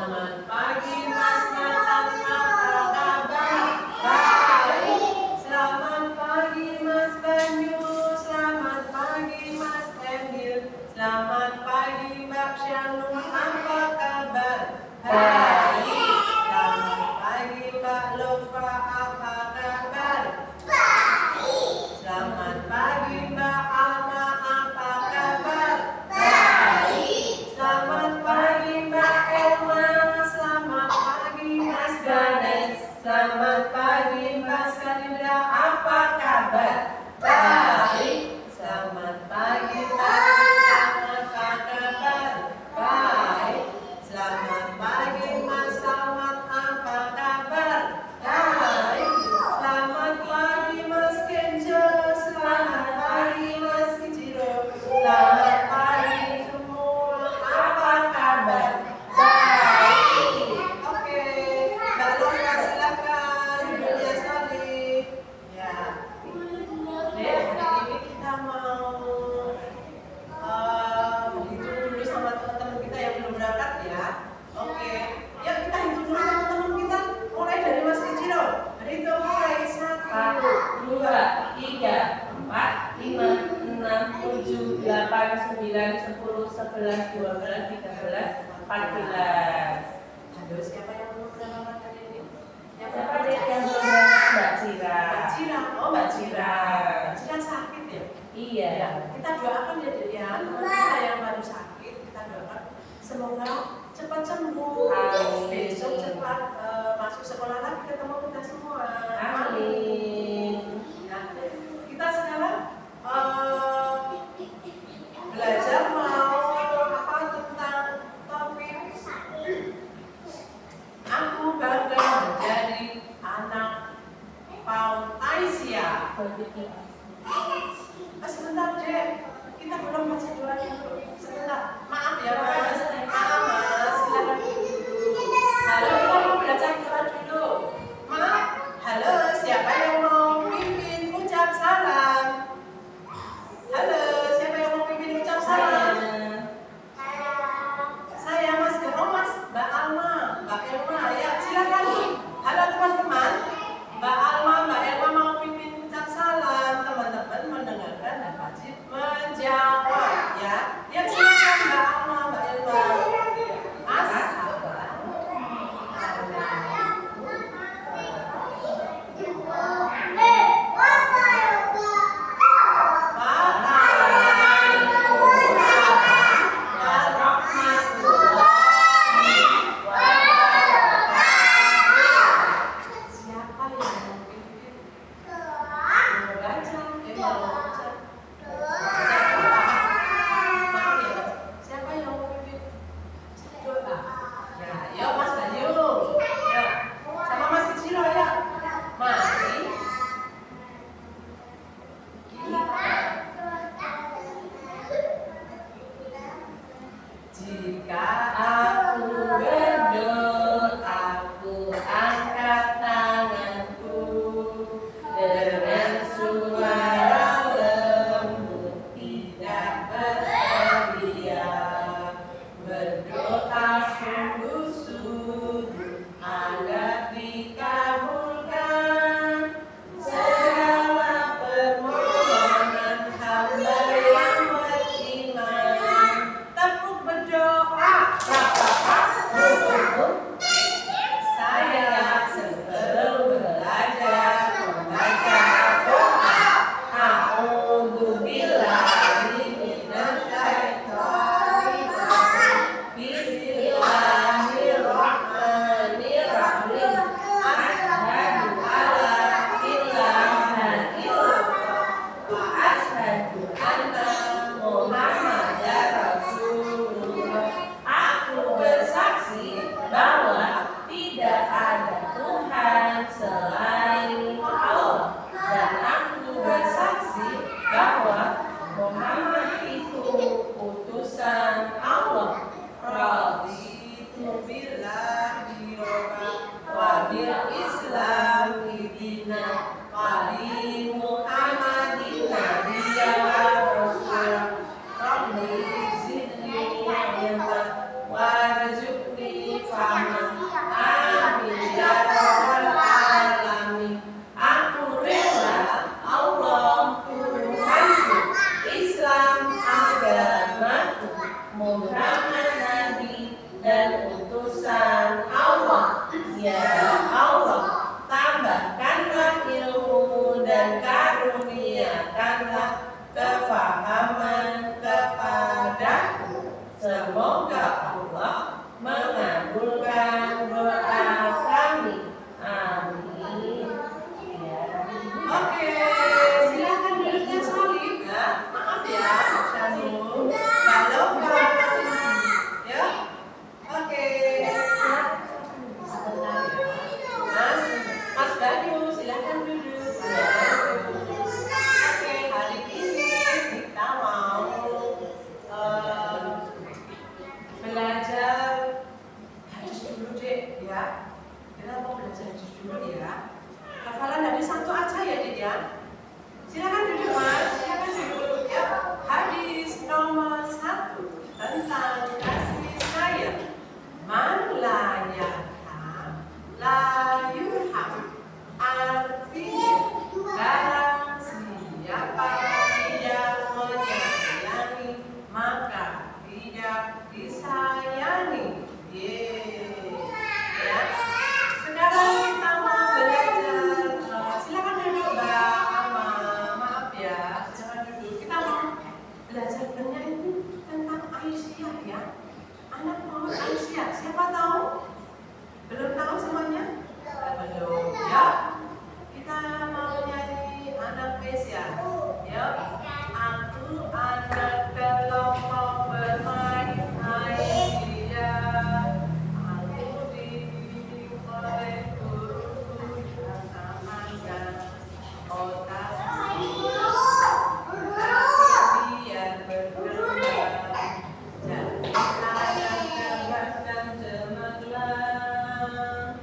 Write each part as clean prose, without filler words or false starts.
Selamat pagi Mas Nathan, apa kabar? Baik. Selamat pagi Mas Banyu, selamat pagi Mas Emil, selamat pagi Mbak Syanu, apa kabar? Baik. Selamat pagi Mbak Lova, apa kabar? Baik. Selamat pagi Mbak Alma, apa kabar? Baik. Selamat pagi Mbak Elma, selamat pagi. Ya Allah, tambahkanlah ilmu dan karuniakanlah kefahaman kepadaku. Semoga Allah mengabulkan doa kami. Amin. Oke, silakan duduknya solid ya. Maaf ya, Shanum. Halo, Pak. Ya. Oke. Sebentar ya. Mas Bayu, silakan duduk. Oke, hari ini kita mau belajar hadis dulu deh ya. Kita mau belajar hadis dulu ya. Hafalan hadis satu aja ya Dek ya. Silakan duduk Mas, silakan duduk ya. Hadis nomor 1 tentang kasih sayang. Man la yarham la yurham. Artinya barang siapa tidak menyayangi maka tidak disayangi. Ya. Sekarang kita mau belajar. Silakan duduk Mbak Ama. Maaf ya, silakan duduk. Kita mau belajar bernyanyi tentang Aisyah ya. Anak Maud Aisyah. Siapa tahu? Belum tahu semuanya? Belum ya. Kita mau nyanyi anak Aisyah. Ya. Aku anak kelompok bermain Aisyah. Aku dididik oleh guru dan amankan otakku. Tapi biar berkembang jadi anak cerdas dan cemerlang.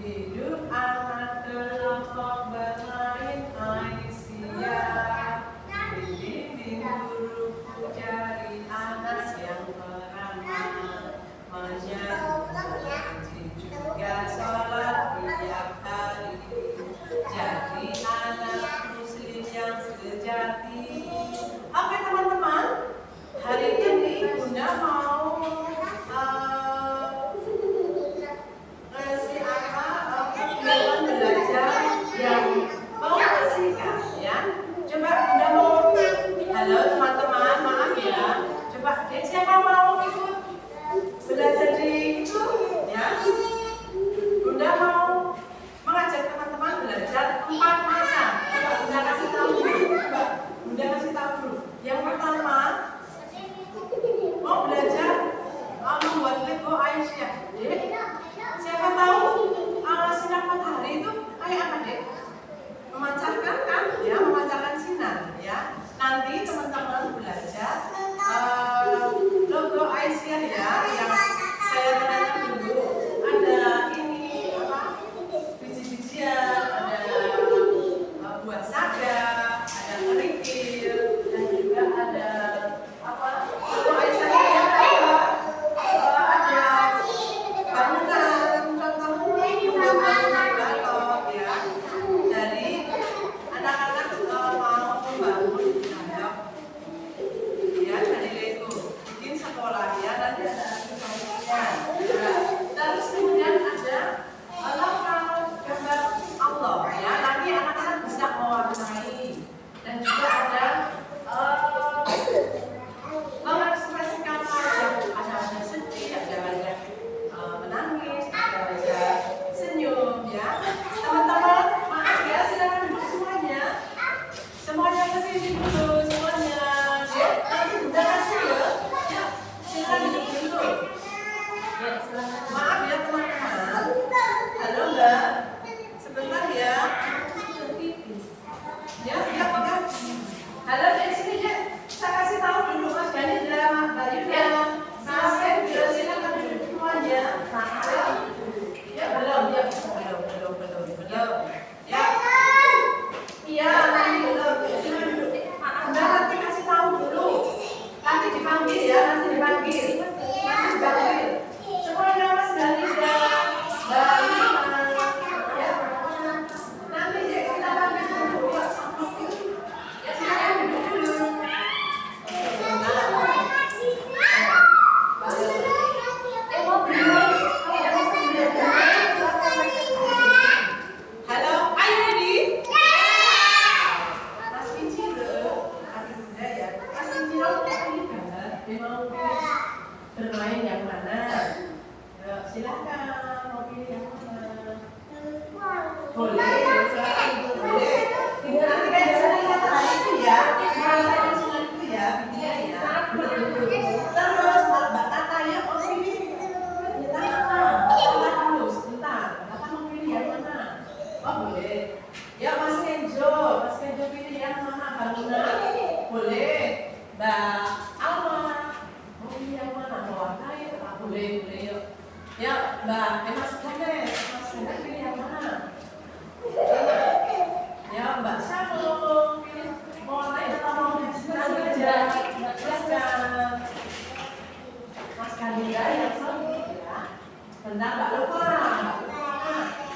Hidup anak kelompok bermain Aisyah. Dibimbing guruku cari anak yang ramah, mengaji juga sholat tiap hari. Jadi anak muslim yang sejati. Oke teman-teman, hari ini Bunda mau ngasih kegiatan belajar yang mengasihkan ya. Coba Bunda mau, halo teman-teman, maaf ya. Coba siapa mau ikut belajar di itu ya? Bunda mau mengajak teman-teman belajar 4 macam. Coba Bunda kasih tahu dulu. Coba Bunda kasih tahu dulu. Yang pertama mau belajar membuat Lego Aisyah. Dek, siapa tahu sinar matahari itu kayak apa Dek? Memancarkan kan? Ya, memancarkan sinar ya. Nanti teman-teman belajar logo Aisyah ya, yang saya kenalkan dulu. Ada ini apa? Biji-bijian, ada buah saga, ada kerikil, dan juga ada apa? Logo Aisyah yang ada bangunan, contoh bangunan balok ya. Dari anak-anak mau membangun tembok ya dari Lego, bikin sekolah ya, nanti ada aktivitasnya. Terus kemudian ada gambar Allah ya, nanti anak-anak bisa mewarnai, dan juga ada mengekspresikan wajah, ada sedih, ada wajah menangis, ada wajah senyum ya. Teman-teman, maaf ya, silakan duduk semuanya. Semuanya ke sini dulu, semuanya. Ya, nanti Bunda kasih ya. Ya, silakan duduk dulu. Ya, silakan. Maaf ya teman-teman. Halo Mbak. Sebentar ya. Ya, siap Pak. Halo, dari sini Dek. Saya kasih tahu dulu Mas Dani dan Mbak Yuda. Saya silakan duduk semuanya. Ya, belum. Ya. Iya, nanti belum. Silakan duduk. Anda nanti kasih tahu dulu. Nanti dipanggil ya, nanti dipanggil. Semuanya Mas Dani dan Mbak Yuda. Ya. Nanti kita panggil dulu ya. Ya, silakan duduk dulu. Mau dulu. silakan mau pilih yang mana. Boleh, silakan boleh. Tinggal nanti kayak sering kata itu ya, yang sudah itu ya, dia ya. Terus Mbak Tata ya mau pilih. Sebentar dulu, sebentar. Kakak mau pilih yang mana? Oh boleh. Ya Mas Kenjo pilih yang mana? Baruna? Boleh. Mbak Alma mau pilih yang mana? Mau warna ya? Boleh yuk. Ya Mas Kemet pilih yang mana? Ya Mbak Syamo pilih mau warna atau mau deskripsi aja? Silakan. Mas Kandida yang satu ya. Bentar Mbak Lupa.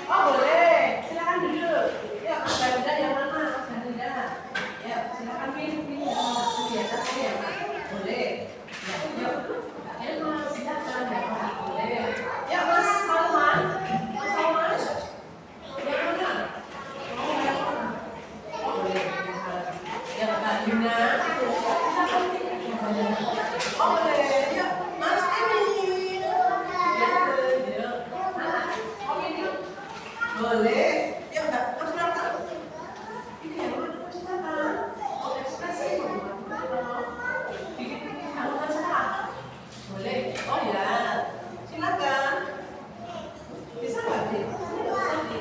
Oh boleh, silakan duduk. Ya Mas Kandida yang mana? Mas Kandida. Ya silakan pilih yang mana? Kegiatan ya boleh. Ya yuk. Mbak Elma silakan ya boleh. Ya Mas Salman. Mas Salman. Yang mana? Oh yang mana? Oh boleh. Ya Mbak Dina. Oh boleh. Ya Mas Emil. Ya boleh. Ya Mbak Mas Rata. Ini yang mana Mas Rata? Oh ekspresi. Bikin kamu masalah. Boleh. Oh ya. Silakan. Bisa nggak sih? Nggak usah di.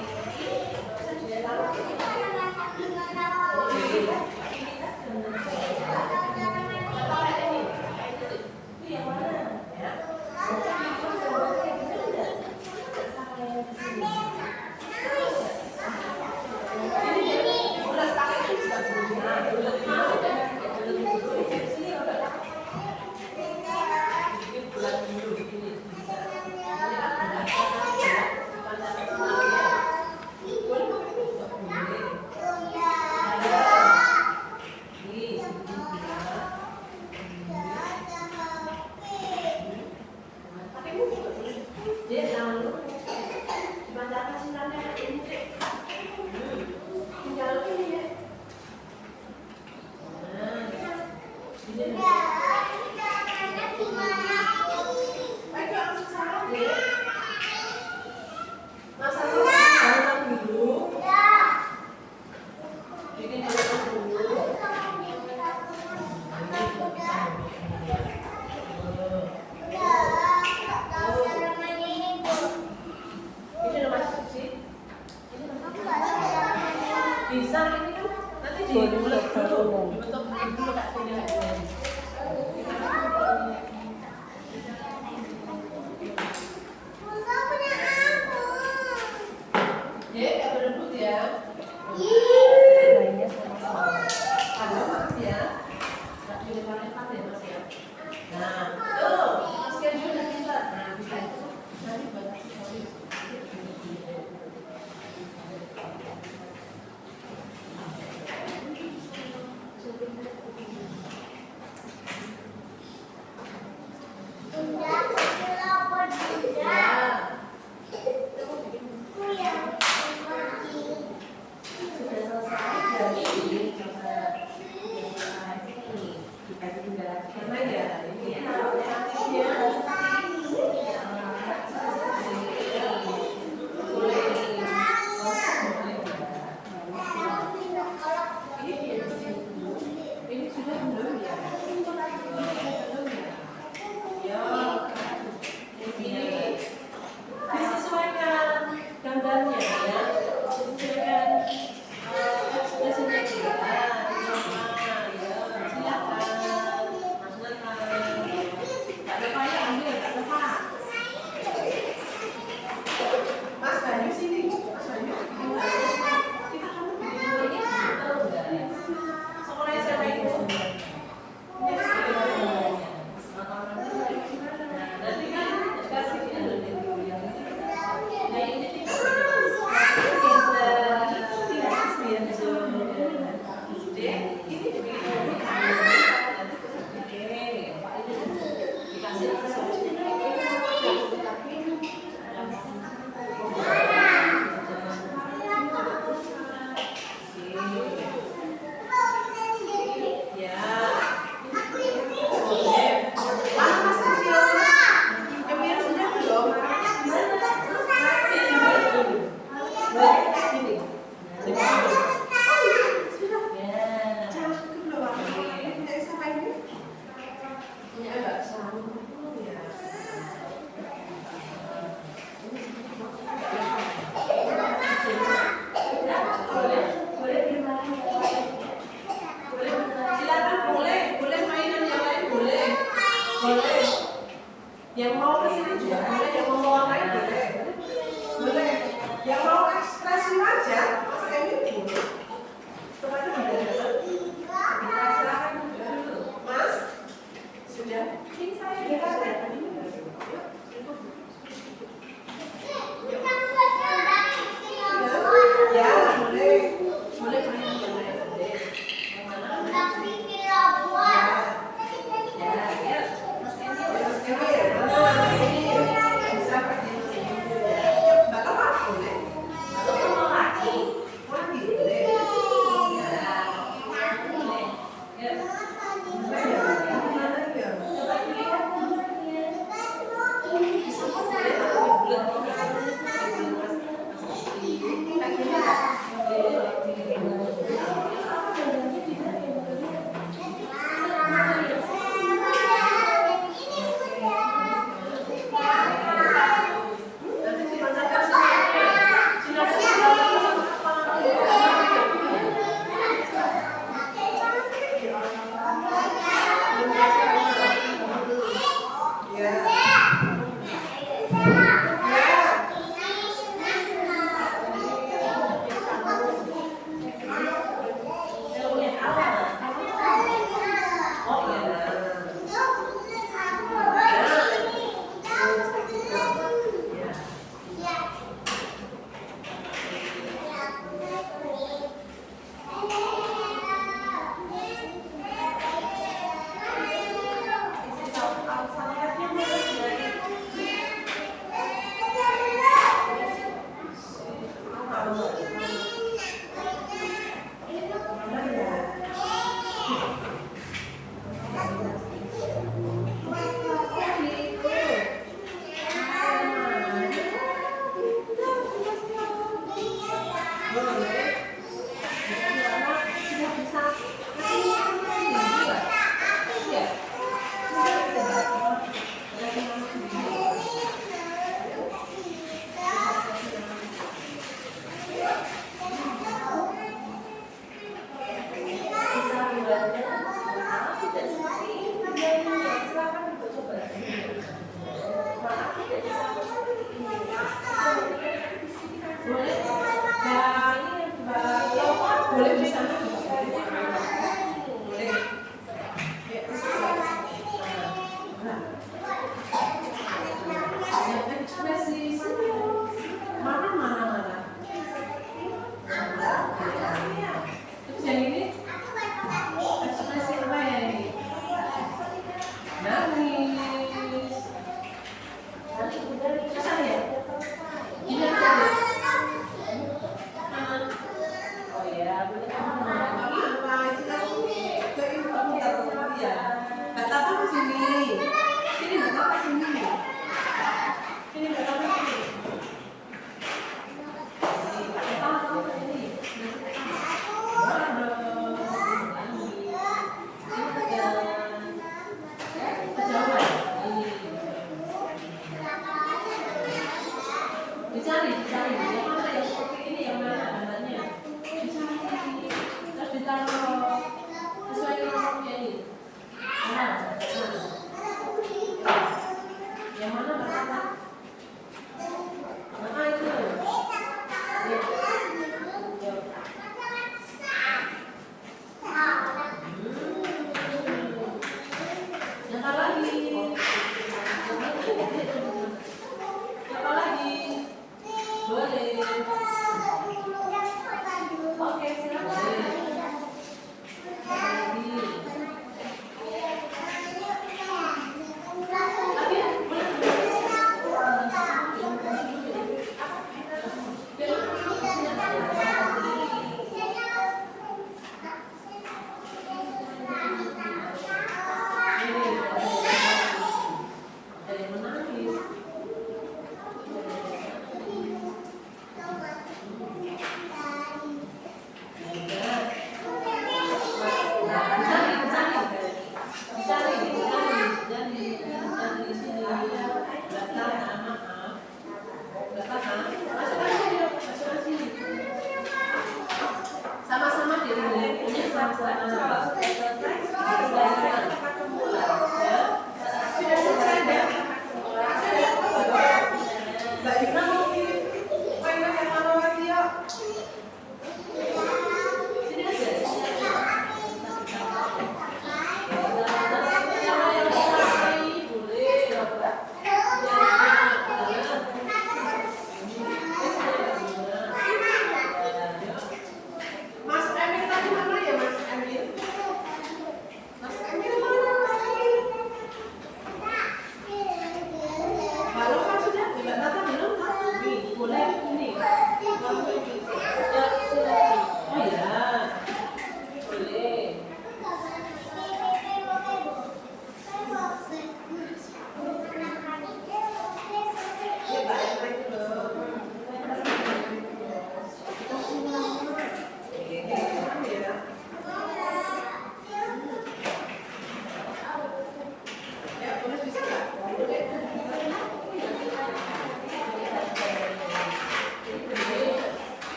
Bisa ditaruh. Ini yang mana? Ya. Bisa ini kan nanti dibulet dulu, dibentuk dulu Kak Tina. Ya, Kak berebut ya. Lainnya sama-sama. Ada maaf ya. Nggak pilih paling ya Mas ya. Nah, tuh Mas Kenjo udah bisa. Nah, bisa itu nanti banyak sekali. Dicari, dicari. Yang mana yang seperti ini, yang mana gambarnya? Dicari. Terus ditaruh sesuai kelompoknya ini. Nah, yang mana pertama? Mana itu? Yang lagi? Siapa lagi? Boleh. Oke, silakan.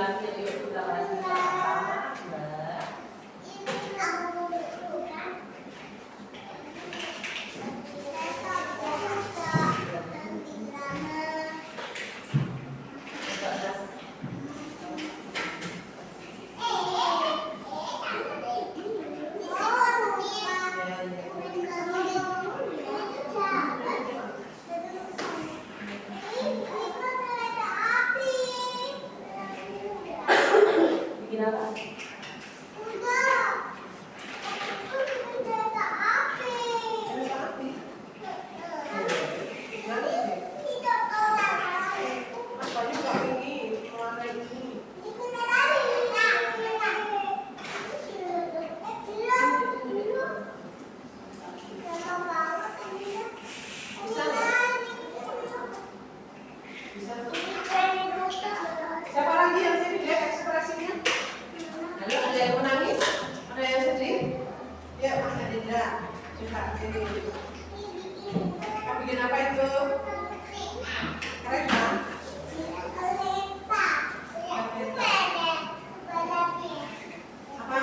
dilatih, yuk kita lagi sama, Mbak. Bikin apa? Siapa lagi yang sini lihat ekspresinya? Halo, ada yang menangis? Ada yang sedih? Ya, Mas Adindra. Coba sini. Kamu bikin apa itu? Kereta. Apa?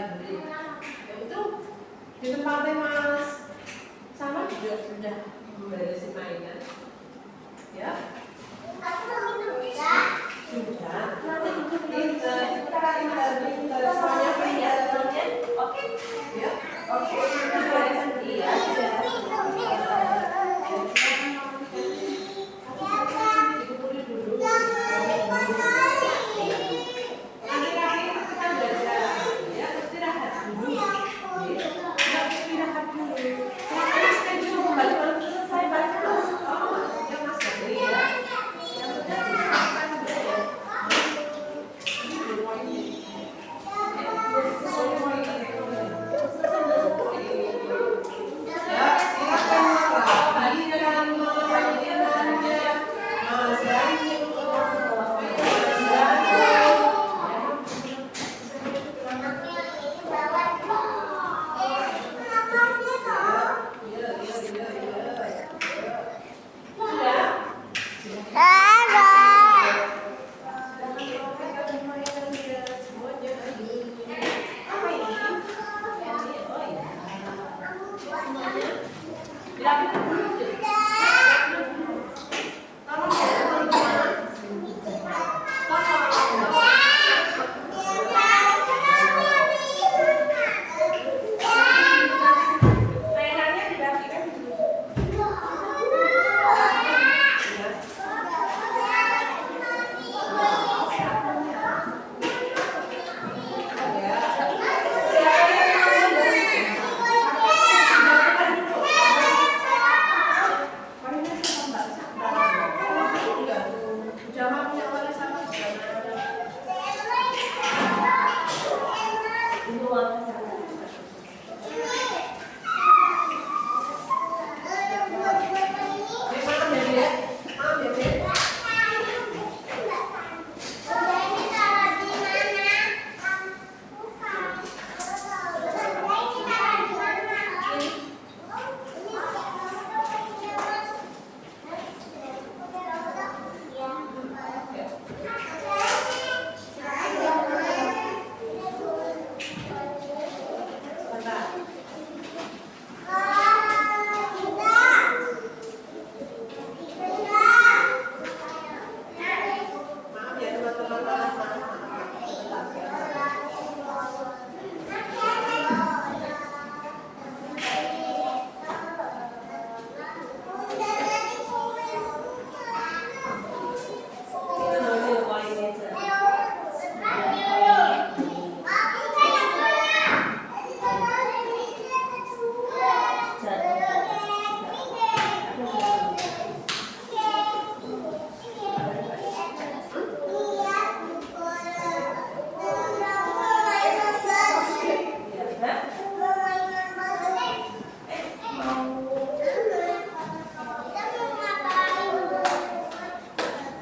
library. Ya, itu di tempatnya Mas sama juga sudah memberesin mainan. Ya. Sudah. Pinter.